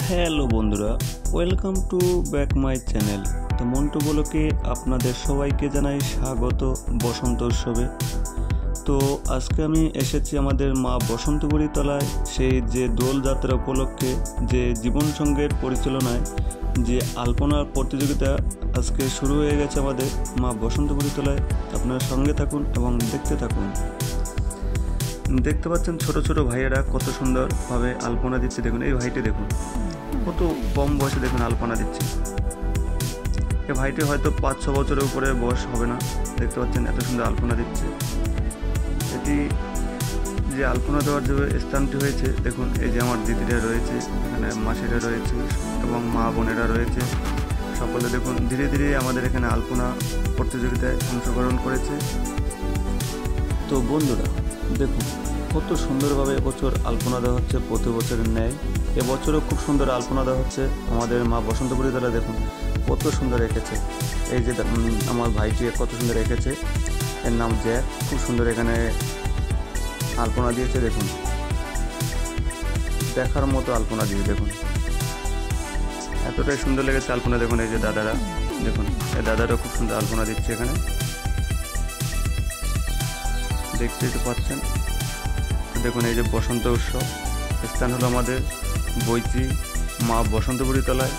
Hello বন্ধুরা, welcome to back my channel. তো মন্টু ব্লকে আপনাদের সবাইকে জানাই স্বাগত বসন্ত উৎসবে। তো আজকে আমি এসেছি আমাদের মা বসন্তপুরী তলায়, সেই যে দোলযাত্রা উপলক্ষে যে জীবন সঙ্গের পরিচালনায় যে আলপনা প্রতিযোগিতা আজকে শুরু হয়ে গেছে আমাদের মা বসন্তপুরী তলায়। আপনারা সঙ্গে থাকুন এবং দেখতে থাকুন। দেখতে পাচ্ছেন ছোট ছোট ভাইয়েরা কত সুন্দরভাবে আলপনা দিচ্ছে। দেখুন এই ভাইটি, দেখুন কত কম বয়সে দেখুন আলপনা দিচ্ছে। এই ভাইটি হয়তো 5-6 বছরের উপরে বয়স হবে না। দেখতে পাচ্ছেন এত সুন্দর আলপনা দিচ্ছে। এটি যে আলপনা দেওয়ার যে স্থানটি হয়েছে, দেখুন এই যে আমার দিদিরা রয়েছে, এখানে মাসিরা রয়েছে এবং মা বোনেরা রয়েছে। সকলে দেখুন ধীরে ধীরে আমাদের এখানে আলপনা প্রতিযোগিতায় অংশগ্রহণ করেছে। তো বন্ধুরা দেখুন কত সুন্দরভাবে এবছর আলপনা দেওয়া হচ্ছে প্রতি বছরের ন্যায়। এবছরও খুব সুন্দর আলপনা দেওয়া হচ্ছে আমাদের মা বসন্তপুরী তলায়। দেখুন কত সুন্দর এঁকেছে। এই যে আমার ভাইটি কত সুন্দর এঁকেছে, এর নাম জ্যাক। খুব সুন্দর এখানে আলপনা দিয়েছে। দেখুন দেখার মতো আলপনা দিয়ে, দেখুন এতটাই সুন্দর লেগেছে আলপনা। দেখুন এই যে দাদারা, দেখুন এই দাদারা খুব সুন্দর আলপনা দিচ্ছে এখানে, দেখতেই তো পাচ্ছেন। দেখুন এই যে বসন্ত উৎসব, স্থান হলো আমাদের বৈচি মা বসন্তপুরী তলায়।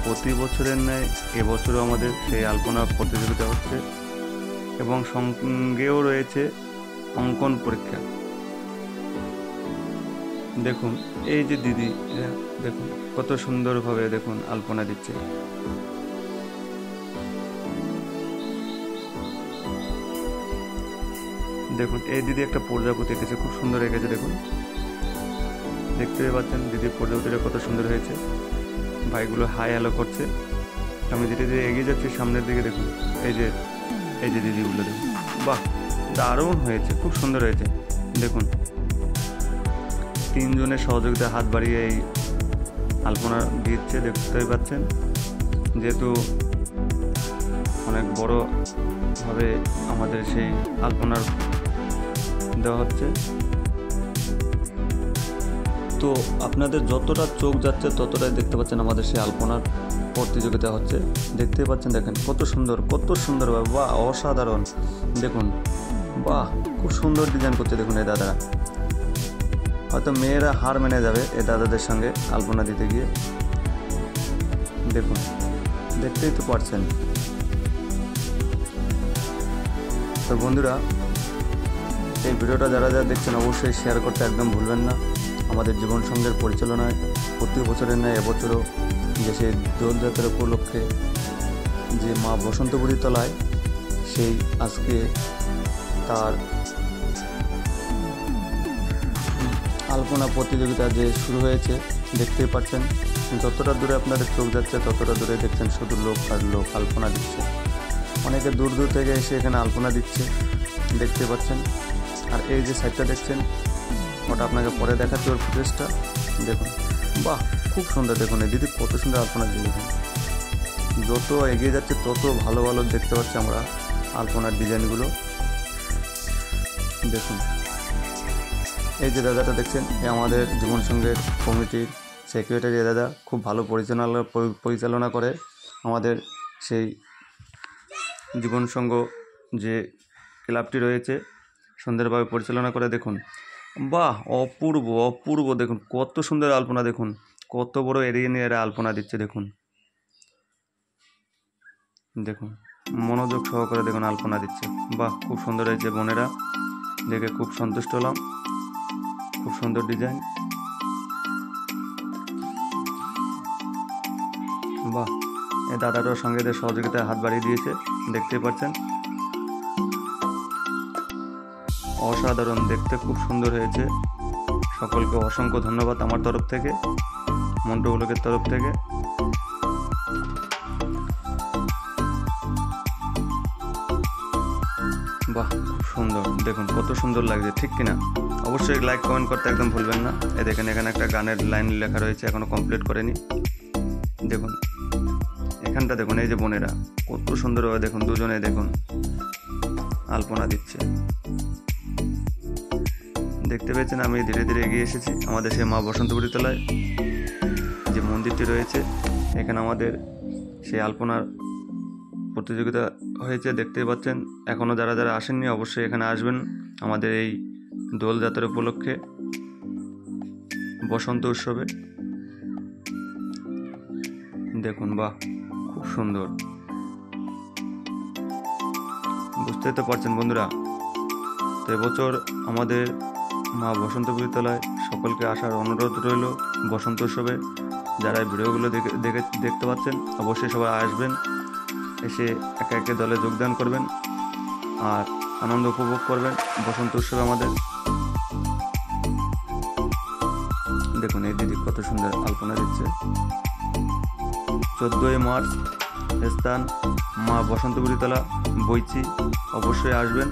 প্রতি বছরের ন্যায় এবছরও আমাদের সেই আলপনা প্রতিযোগিতা হচ্ছে এবং সঙ্গেও রয়েছে অঙ্কন পরীক্ষা। দেখুন এই যে দিদি, দেখুন কত সুন্দরভাবে দেখুন আলপনা দিচ্ছে। দেখুন এই দিদি একটা প্রজাপতি এঁকেছে, খুব সুন্দর এঁকেছে। দেখুন দেখতে পাচ্ছেন দিদির প্রজাপতিটা কত সুন্দর হয়েছে। ভাইগুলো হাই হ্যালো করছে। আমি ধীরে ধীরে এগিয়ে যাচ্ছি সামনের দিকে। দেখুন এই যে দিদিগুলো, দেখুন বাহ দারুণ হয়েছে, খুব সুন্দর হয়েছে। দেখুন 3 জনের সহযোগিতায় হাত বাড়িয়ে এই আলপনা দিচ্ছে, দেখতেই পাচ্ছেন। যেহেতু অনেক বড়ভাবে আমাদের সেই আলপনার দেওয়া হচ্ছে, তো আপনাদের যতটা চোখ যাচ্ছে ততটাই দেখতে পাচ্ছেন আমাদের সেই আলপনার প্রতিযোগিতা হচ্ছে। দেখতেই পাচ্ছেন, দেখেন কত সুন্দরভাবে, বাহ অসাধারণ। দেখুন বাহ খুব সুন্দর ডিজাইন করছে। দেখুন এই দাদারা, হয়তো মেয়েরা হার মেনে যাবে এই দাদাদের সঙ্গে আলপনা দিতে গিয়ে। দেখুন দেখতেই তো পারছেন। তো বন্ধুরা এই ভিডিওটা যারা দেখছেন অবশ্যই শেয়ার করতে একদম ভুলবেন না। আমাদের জীবন সঙ্গের পরিচালনায় প্রতি বছরের ন্যায় এবছরও যে সেই দোলযাত্রা উপলক্ষে যে মা বসন্তপুরী তলায় সেই আজকে তার আলপনা প্রতিযোগিতা যে শুরু হয়েছে, দেখতেই পাচ্ছেন। যতটা দূরে আপনাদের চোখ যাচ্ছে ততটা দূরে দেখছেন শুধু লোক আর লোক আলপনা দিচ্ছে। অনেকে দূর দূর থেকে এসে এখানে আলপনা দিচ্ছে, দেখতে পাচ্ছেন। আর এই যে সাইডটা দেখছেন, ওটা আপনাকে পরে দেখাচ্ছি ওর ফুটেজটা। দেখুন বাহ খুব সুন্দর। দেখুন এই দিদি কত সুন্দর আলপনা দিয়ে। দেখুন যত এগিয়ে যাচ্ছে তত ভালো ভালো দেখতে পাচ্ছি আমরা আলপনার ডিজাইনগুলো। দেখুন এই যে দাদাটা দেখছেন, এ আমাদের জীবন সঙ্গের কমিটির সেক্রেটারি দাদা। খুব ভালো পরিচালনা করে আমাদের সেই জীবন সঙ্গ যে ক্লাবটি রয়েছে, সুন্দরভাবে পরিচালনা করে। দেখুন বাহ অপূর্ব। দেখুন কত সুন্দর আলপনা। দেখুন কত বড় এরিয়া নিয়ে এরা আলপনা দিচ্ছে। দেখুন মনোযোগ সহকারে দেখুন আলপনা দিচ্ছে। বাহ খুব সুন্দর হয়েছে। বোনেরা দেখে খুব সন্তুষ্ট হলাম, খুব সুন্দর ডিজাইন। বাহ এই দাদাটার সঙ্গে এদের সহযোগিতায় হাত বাড়িয়ে দিয়েছে, দেখতেই পাচ্ছেন। অসাধারণ, দেখতে খুব সুন্দর হয়েছে। সকলকে অসংখ্য ধন্যবাদ আমার তরফ থেকে, মন্টু ব্লকের তরফ থেকে। বাহ খুব সুন্দর। দেখুন কত সুন্দর লাগছে, ঠিক কিনা? অবশ্যই লাইক কমেন্ট করতে একদম ভুলবেন না। এই দেখেন এখানে একটা গানের লাইন লেখা রয়েছে, এখনো কমপ্লিট করেনি। দেখুন এখানটা দেখুন, এই যে বোনেরা কত সুন্দরভাবে দেখুন দুজনে দেখুন আলপনা দিচ্ছে। দেখতে পেয়েছেন আমি ধীরে ধীরে এগিয়ে এসেছি আমাদের সেই মা বসন্তপুরী তলায়। যে মন্দিরটি রয়েছে। এখানে আমাদের সেই আলপনার প্রতিযোগিতা হয়েছে, দেখতেই পাচ্ছেন। এখনও যারা যারা আসেননি অবশ্যই এখানে আসবেন আমাদের এই দোলযাত্রা উপলক্ষে বসন্ত উৎসবে। দেখুন, বাহ, খুব সুন্দর। বুঝতেই তো পারছেন বন্ধুরা। তো এবছর আমাদের মা বসন্তপুরী তলায় সকলকে আসার অনুরোধ রইল বসন্ত উৎসবে। যারা এই ভিডিওগুলো দেখতে পাচ্ছেন অবশ্যই সবাই আসবেন, এসে একে একে দলে যোগদান করবেন আর আনন্দ উপভোগ করবেন বসন্ত উৎসবে আমাদের। দেখুন এই দিদি কত সুন্দর আলপনা দিচ্ছে। 14ই মার্চ, স্থান মা বসন্তপুরী তলা, বইচি। অবশ্যই আসবেন।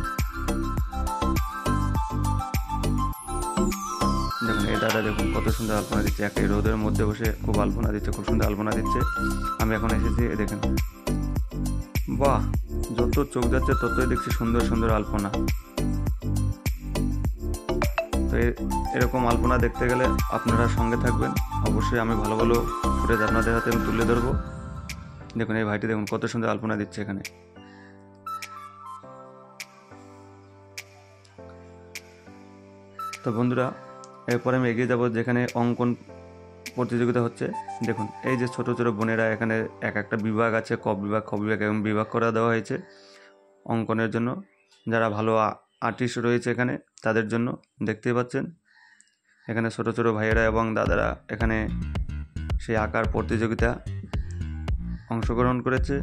দেখুন এই দাদা দেখুন কত সুন্দর আলপনা দিচ্ছে, একই রোদের মধ্যে বসে খুব আলপনা দিচ্ছে, খুব সুন্দর আলপনা দিচ্ছে। আমি এখন এসেছি, দেখেন, বাহ, যত চোখ যাচ্ছে ততই দেখছি সুন্দর সুন্দর আলপনা। তো এরকম আলপনা দেখতে গেলে আপনারা সঙ্গে থাকবেন অবশ্যই। আমি ভালো ভালো ফুটেজ আপনাদের হাতে আমি তুলে ধরবো। দেখুন এই ভাইটি দেখুন কত সুন্দর আলপনা দিচ্ছে এখানে। তো বন্ধুরা, এরপরে আমি এগিয়ে যাব যেখানে অঙ্কন প্রতিযোগিতা হচ্ছে। দেখুন এই যে ছোট ছোট বোনেরা, এখানে এক একটা বিভাগ আছে, ক বিভাগ, খ বিভাগ, এবং বিভাগ করে দেওয়া হয়েছে অঙ্কনের জন্য। যারা ভালো আর্টিস্ট রয়েছে এখানে তাদের জন্য, দেখতেই পাচ্ছেন এখানে ছোট ছোট ভাইয়েরা এবং দাদারা এখানে সেই আঁকার প্রতিযোগিতা অংশগ্রহণ করেছে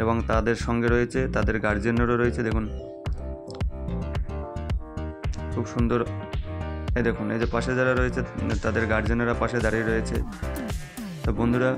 এবং তাদের সঙ্গে রয়েছে তাদের গার্জিয়ানরাও রয়েছে। দেখুন খুব সুন্দর। এই দেখুন এই যে পাশে যারা রয়েছে তাদের গার্জিয়ানরা পাশে দাঁড়িয়ে রয়েছে। তো বন্ধুরা,